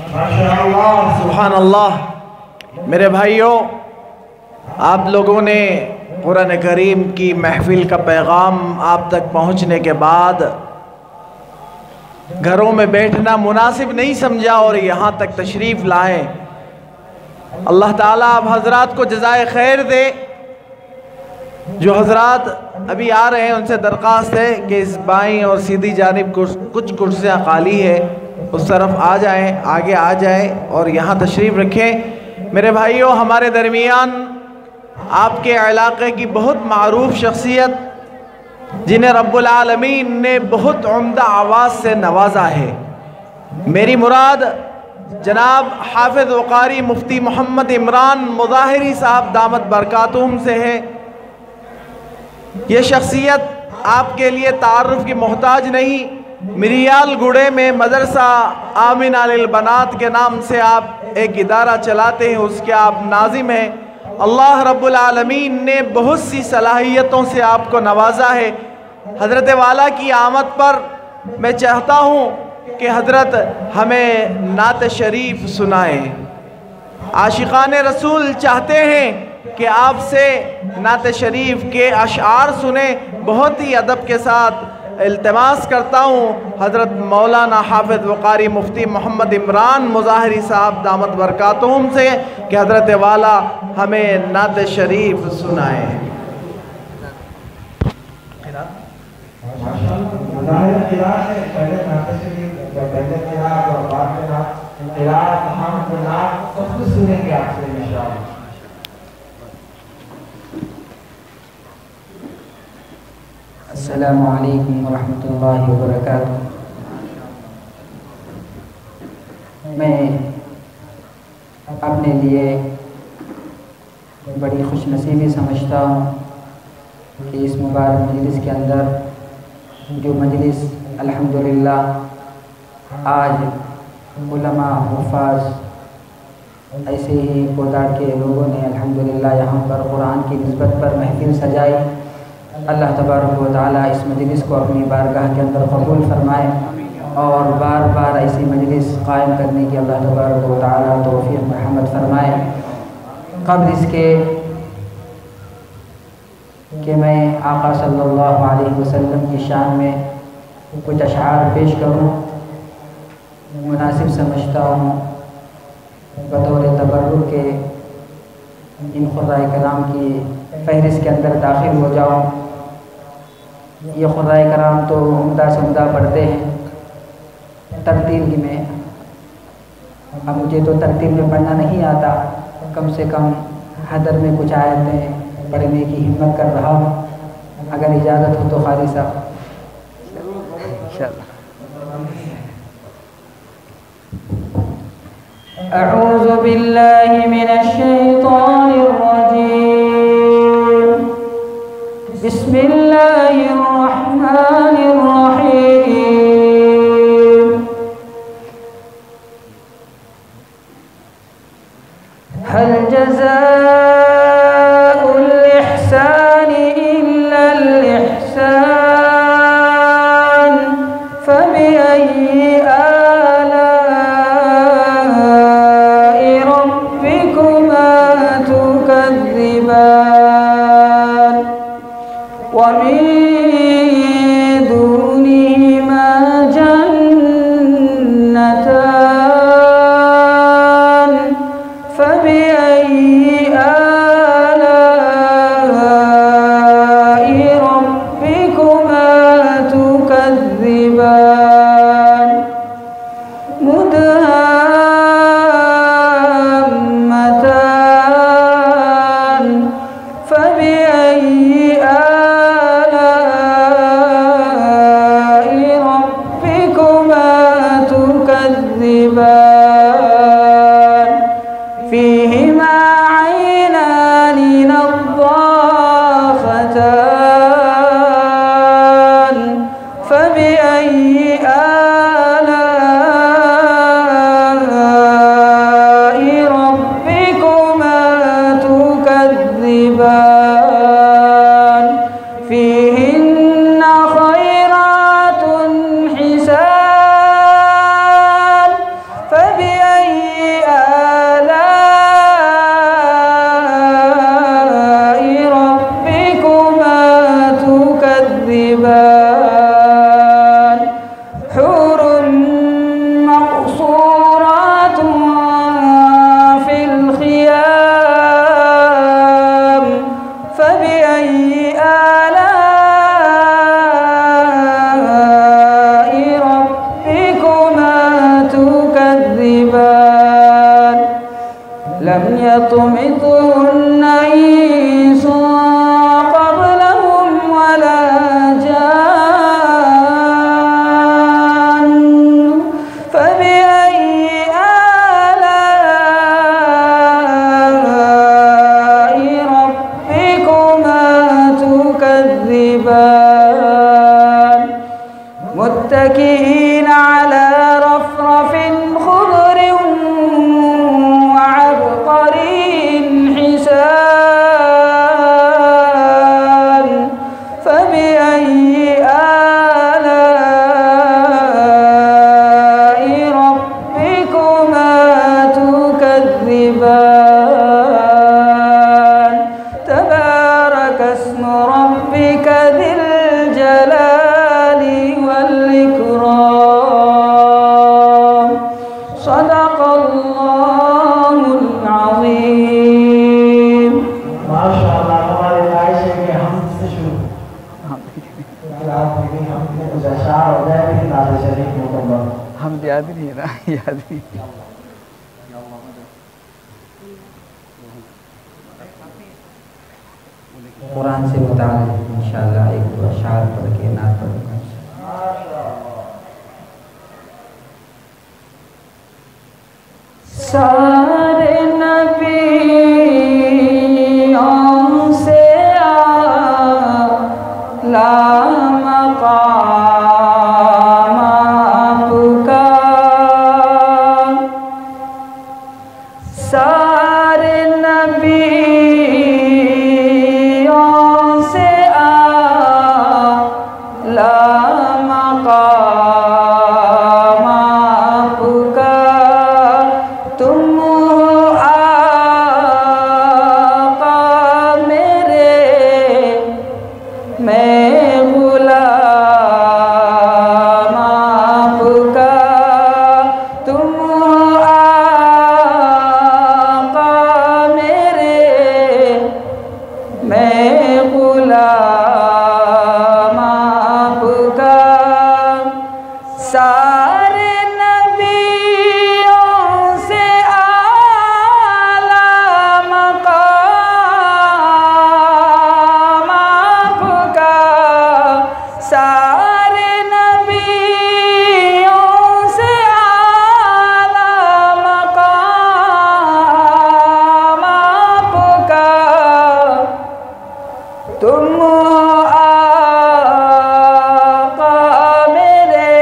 सुभान अल्लाह। मेरे भाइयों, आप लोगों ने कुरान करीम की महफिल का पैगाम आप तक पहुंचने के बाद घरों में बैठना मुनासिब नहीं समझा और यहाँ तक तशरीफ़ लाए। अल्लाह ताला आप हजरात को जज़ाए खैर दे। जो हजरात अभी आ रहे हैं उनसे दरख्वास्त है कि इस बाईं और सीधी जानिब कुछ कुर्सियाँ खाली है, उस तरफ आ जाएं, आगे आ जाएं और यहाँ तशरीफ़ रखें। मेरे भाइयों, हमारे दरमियान आपके इलाक़े की बहुत मारूफ शख्सियत जिन्हें रब्बुल आलमीन ने बहुत उम्दा आवाज़ से नवाजा है, मेरी मुराद जनाब हाफिज़ व क़ारी मुफ्ती मोहम्मद इमरान मुज़ाहिरी साहब दामत बरकातुहुम से है। ये शख्सियत आपके लिए तारुफ की मोहताज नहीं। मिरियाल गुड़े में मदरसा आमिना लिल बनात के नाम से आप एक इदारा चलाते हैं, उसके आप नाजिम हैं। अल्लाह रब्बुल आलमीन ने बहुत सी सलाहियतों से आपको नवाजा है। हज़रत वाला की आमद पर मैं चाहता हूँ कि हज़रत हमें नात शरीफ सुनाएं। आशिक़ान रसूल चाहते हैं कि आपसे नात शरीफ के अशआर सुने। बहुत ही अदब के साथ इल्तिमास करता हूँ हज़रत मौलाना हाफिज़ व क़ारी मुफ्ती मोहम्मद इमरान मुज़ाहिरी साहब दामत बरकातुहुम से कि हज़रत वाला हमें नात शरीफ सुनाएं। अस्सलामु अलैकुम वरहमतुल्लाहि वबरकातुहू। मैं अपने लिए बड़ी खुशनसीबी समझता हूँ कि इस मुबारक मजलिस के अंदर जो मजलिस अल्हम्दुलिल्लाह आज उलमा हुफ़ाज़ ऐसे ही कोदाड़ के लोगों ने अल्हम्दुलिल्लाह यहाँ पर कुरान की निस्बत पर महफिल सजाई। अल्लाह तबारक व तआला इस मजलिस को अपनी बारगाह के अंदर कबूल फरमाए और बार बार ऐसी मजलिस कायम करने की अल्लाह तबारक व तआला तौफ़ीक़ मरहमत फरमाए। क़ब्ल इसके कि मैं आका सल्लल्लाहु अलैहि वसल्लम की शान में कुछ अशआर पेश करूँ, मुनासिब समझता हूँ बतौर तबर्रुक के इन खुदाए कलाम की फहरिस्त के अंदर दाखिल हो जाऊँ। ये खुदाए कराम तो उम्दा से उम्दा पढ़ते हैं तरतील में। अब मुझे तो तरतील में पढ़ना नहीं आता, कम से कम हदर में कुछ आयतें पढ़ने की हिम्मत कर रहा हूँ। अगर इजाज़त हो तो क़ारी साहब इंशाअल्लाह। अऊज़ु बिल्लाहि मिनश शैतानिर रजीम। बिस्मिल्लाहिर रहमानिर रहीम। हल जज़ाउल इहसानि इल्लल इहसान फबिअय्यि आलाइ रब्बिकुमा तुकज़्ज़िबान वमिन दूनिहिमा जन्नतान फबिअय्यि आलाइ रब्बिकुमा तुकज़्ज़िबान मुदहाम्मतान फबिअय्यि आलाइ रब्बिकुमा तुकज़्ज़िबान फ़ीहिमा ऐनानि नज़्ज़ाख़तान फबिअय्यि आलाइ रब्बिकुमा तुकज़्ज़िबान फ़ीहिन्न खैरातुन हिसान फबिअय्यि मुत्तकीन अला रफ़रफ़िन खुदरिन व अबक़रीन हिसान फ़बिअय्यि आलाइ रब्बिकुमा तुकज़्ज़िबान तबारक अस्मु रब्बिका ज़िल जलाली वल इकराम सदक़ल्लाहुल अज़ीम। माशाअल्लाह, हमारे ख्वाहिश है कि हम से शुरू हम कुछ अशार हो जाए फिर नाज़ शरीफ मुकम्मल। हम याद नहीं है ना, याद नहीं। कुरान से बता दें इंशाअल्लाह, एक दो अशार पढ़ के नात पढ़ूंगा। सारे नबियों से आला मक़ाम आपका, सारे नबियों से आला मक़ाम आपका, तुम हो आका मेरे, मैं गुलाम आपका, तुम हो आका मेरे, मैं गुलाम आपका। सारे नबियों से आला मक़ाम आपका, सारे नबियों से आला मक़ाम आपका, तुम आका मेरे,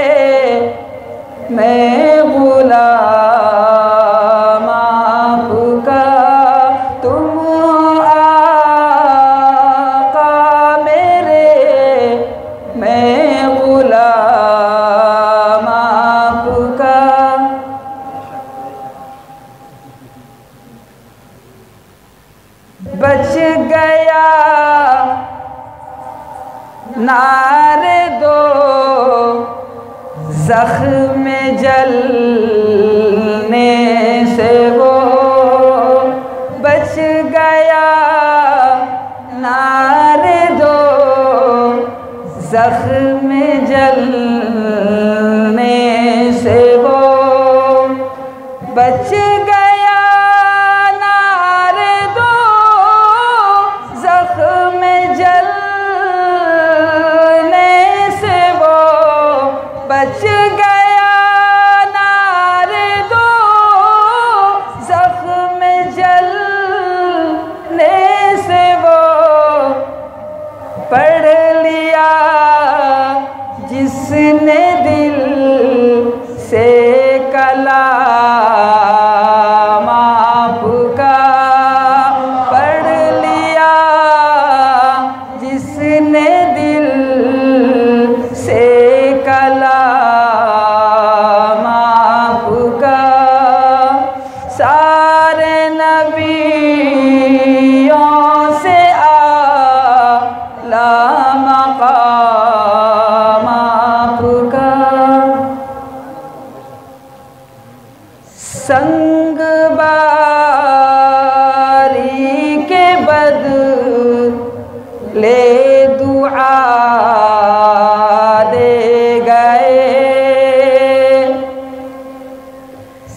मैं गुलाम आपका, तुम आका मेरे, मैं गुलाम आपका। बच गया नारे दो ज़ख्म जलने से वो, बच गया नारे दो ज़ख्म जलने से वो, बच गया नारे दो ज़ख्म जलने से वो, बच गया नारे दो ज़ख्म जलने से वो, पढ़ लिया जिसने दिल से कलाम आपका, पढ़ लिया जिसने दिल से कलाम आपका। सारे नबियों से आला मक़ाम आपका, संग बारी के बदले दुआ दे गए,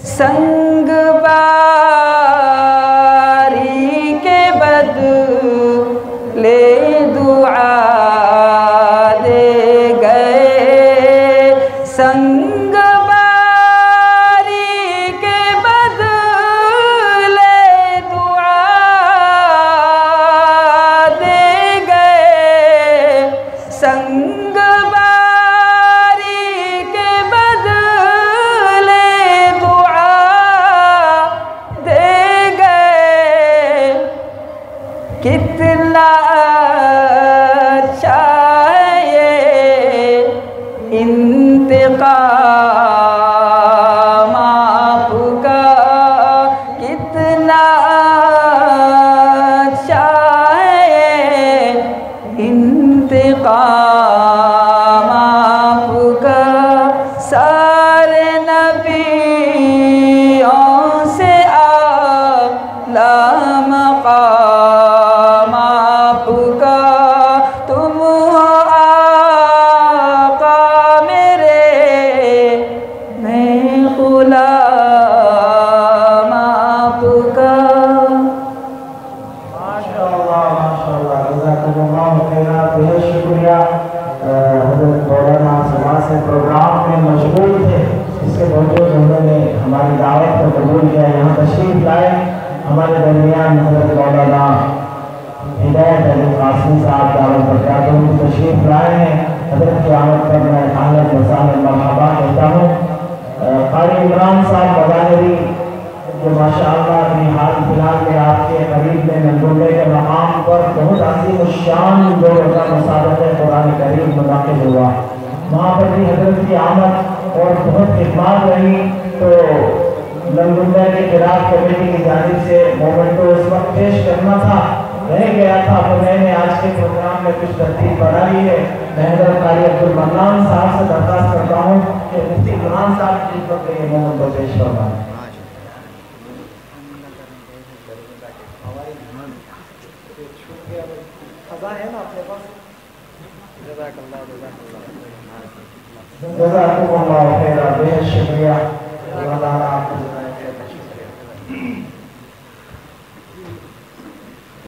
संग बारी के बदले दुआ दे गए, संग बारी के बदले दुआ दे गए, संग बारी कितना अच्छा ये इंतकाम आपका, कितना अच्छा ये इंतकाम आपका। सारे नबियों से आला मकाम आपका। तुम हो आका मेरे, मैं गुलाम आपका। माशाअल्लाह माशाअल्लाह, जज़ाकल्लाह खैरा। बेहद शुक्रिया। हज़रत मौलाना समाज से प्रोग्राम में मशगूल थे, इसके बावजूद उन्होंने हमारी दावत को कबूल किया, यहाँ तशरीफ लाए। हमारे दरमियान हज़रत मौलाना हिदायत अली कासिमी साहब दावत बरकात तशरीफ लाए हैं। हज़रत की आमद पर मैं हालत मसाल मरहबा कहता हूँ। कारी इमरान साहब बदानवी जो माशाअल्लाह अभी हाल फिलहाल में आपके करीब में नलगुंडे के मकाम पर बहुत अजीम शान 2 रोज़ा मुसाबक़े कुरान करीम मुनाक़िद हुआ, वहाँ पर भी हज़रत की आमद और बहुत खिदमत रही। तो नलगुंडे की क़िरात कमेटी की जानिब से मोमेंटो उस वक्त पेश करना था, रह गया था, तो मैंने आज के प्रोग्राम में कुछ तरतीब बढ़ाई है। मैं हज़रत कारी अब्दुल मन्नान साहब से दरख्वास्त करता हूँ कि मुफ्ती इमरान साहब की खिदमत में ये मोमेंटो पेश करवाएं। है ना अपने पास। जज़ाकल्लाह खैरा, बेहद शुक्रिया। अल्लाह ताला आपको